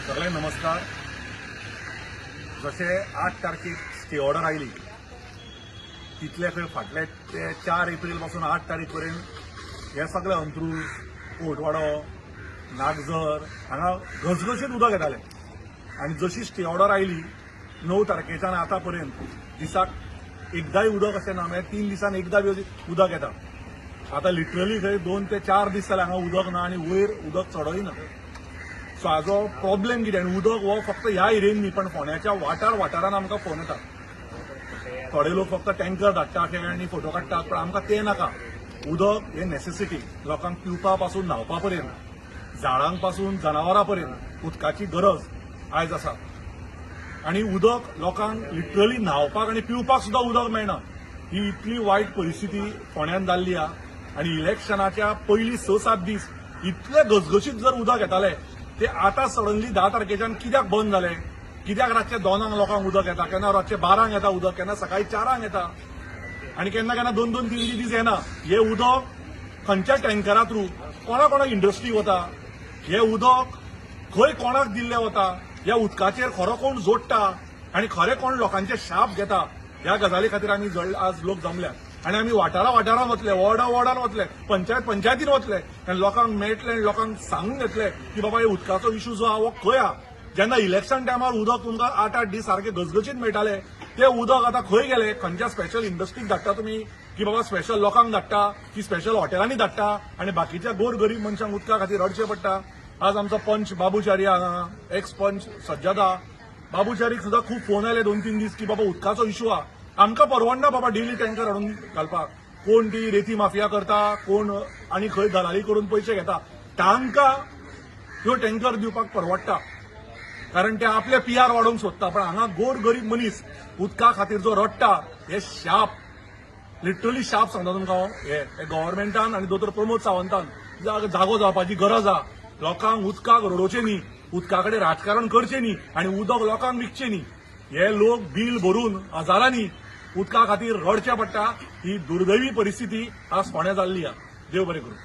सगळ्यांना नमस्कार. जसे 8 तारखेक स्टे ऑर्डर आयली तितले फाटले ते 4 एप्रिल पासून 8 तारीख पर्यंत हे सगळे अंत्रूज, कोटवाडो, नागझर हांगा घसघशीत उदक येताले आणि जशी स्टे ऑर्डर आयली 9 तारखेच्यान आतापर्यंत दिसाक एकदाय उदक अशें ना, म्हणजे 3 दिसान एकदा उदक येता. आता लिटरली थंय 2 ते 4 दीस जाले हांगा उदक ना आणि वयर उदक चडय ना. सो हाजो प्रॉब्लेम कितें, आनी उदक हो फक्त ह्या एरियेन न्ही पण फोंड्याच्या वाठारान आमकां फोन येता. थोडे लोक फक्त टँकर धाडटा आनी फोटो काडटात, पण आमकां तें नाका. उदक हे नेसेसिटी, लोकांक पिवपा पासून न्हावपा पर्यंत, झाडांक पासून जनावरां पर्यंत उदकाची गरज आयज आसा. आनी उदक लोकांक लिटरली न्हावपाक आनी पिवपाक सुद्दां उदक मेळना. ही इतली वायट परिस्थिती फोंड्यान जाल्ली आहा. आनी इलेक्शनाच्या पयलीं 6-7 दीस इतले घसघशीत जर उदक येताले ते आता सडनली 10 तारखेच्यान कित्याक बंद जाले? कित्याक रातचे 2 लोकांक उदक येता, केन्ना रातचे 12 येता उदक, केन्ना सकाळी 4 येता आणि केन्ना केन्ना 2-3 दीस येना. हे उदक खंयच्या टँकरा थ्रू कोणा इंडस्ट्री वता? हे उदक खंय कोणाक दिल्ले वता? ह्या उदकाचेर खरो कोण जोडटा आणि खरे कोण लोकांचे शाप घेता? ह्या गजाली खातीर आमी आज लोक जमल्यात आणि आमी वाठारान वतले, वॉर्डान वतले, पंचायतीन वतले आनी लोकांक मेळटले आनी लोकांक सांगून घेतले की बाबा हे उदकाचो इश्यू जो आहा हो खंय आहा. जेन्ना इलेक्शन टायमार उदक तुमकां 8-8 दीस सारखे घसघशीत मेळटाले ते उदक आतां खंय गेले? खंयच्या स्पेशल इंडस्ट्रीक धाडटा तुमी की बाबा स्पेशल लोकांक धाडटा की स्पेशल हॉटेलांनी धाडटा आनी बाकीच्या गोरगरीब मनशांक उदका खातीर रडचें पडटा. आज आमचो पंच बाबूचारी हांगा, एक्स पंच सज्जदा बाबूचारीक सुद्दां खूब फोन आयले 2-3 दीस की बाबा उदकाचो इश्यू आहा, आमकां परवडना बाबा डेली टँकर हाडून घालपाक. कोण ती रेती माफिया करता, कोण आनी खंय दलाली करून पयशे घेता, तांकां ह्यो टँकर दिवपाक परवडटा कारण ते आपले PR वाडोवंक सोदता. पण हांगा गोर गरीब मनीस उदका खातीर जो रडटा हे शाप, लिटरली शाप सांगता तुमकां हांव. हे गव्हर्मेंटान आनी दोतोर प्रमोद सावंतान जागो जावपाची गरज आहा. लोकांक उदकाक रडोवचें न्ही, उदका कडेन राजकारण करचें न्ही आनी उदक लोकांक विकचें न्ही. हे लोक बील भरून हजारांनी उदका खातीर रडचें पडटा. ही दुर्दैवी परिस्थिती आज फोंड्या जाल्ली आहा. देव बरें करूं.